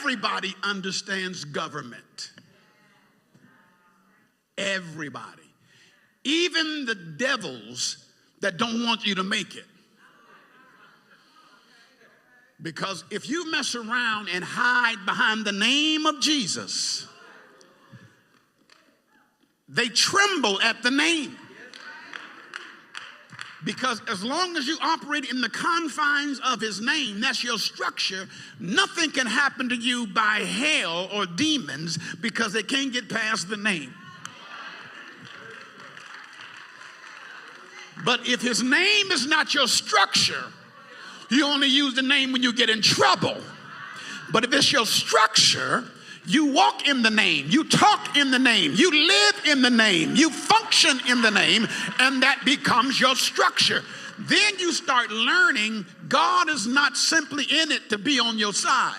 everybody understands government. Everybody. Even the devils that don't want you to make it. Because if you mess around and hide behind the name of Jesus, they tremble at the name. Because as long as you operate in the confines of his name, that's your structure, nothing can happen to you by hell or demons because they can't get past the name. But if his name is not your structure, you only use the name when you get in trouble. But if it's your structure, you walk in the name, you talk in the name, you live in the name, you function in the name, and that becomes your structure. Then you start learning God is not simply in it to be on your side.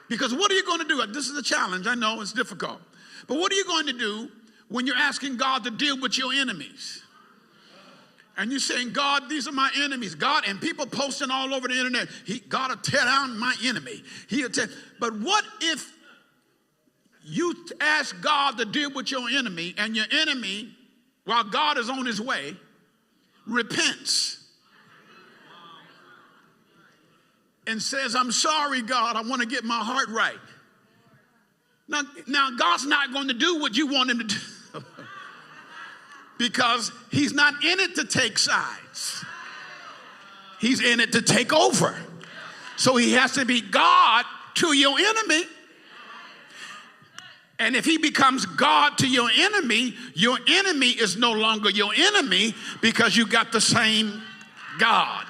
Because what are you going to do? This is a challenge. I know it's difficult. But what are you going to do when you're asking God to deal with your enemies? And you're saying, God, these are my enemies. God, and people posting all over the internet, God will tear down my enemy. But what if you ask God to deal with your enemy, and your enemy, while God is on his way, repents and says, I'm sorry, God, I want to get my heart right. Now God's not going to do what you want him to do. Because he's not in it to take sides. He's in it to take over. So he has to be God to your enemy. And if he becomes God to your enemy is no longer your enemy because you got the same God.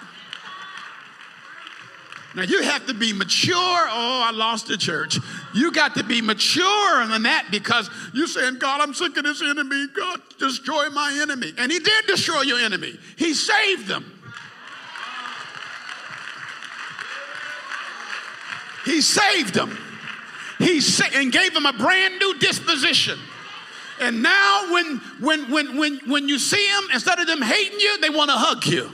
Now you have to be mature. Oh, I lost the church. You got to be mature in that because you're saying, God, I'm sick of this enemy. God, destroy my enemy. And he did destroy your enemy. He saved them. He saved them. And gave them a brand new disposition. And now when you see them, instead of them hating you, they want to hug you.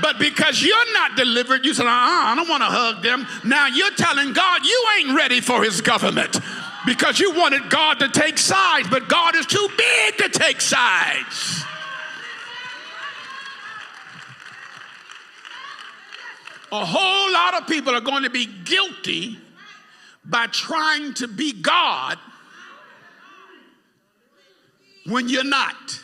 But because you're not delivered, you said, I don't want to hug them. Now you're telling God you ain't ready for his government because you wanted God to take sides, but God is too big to take sides. A whole lot of people are going to be guilty by trying to be God when you're not.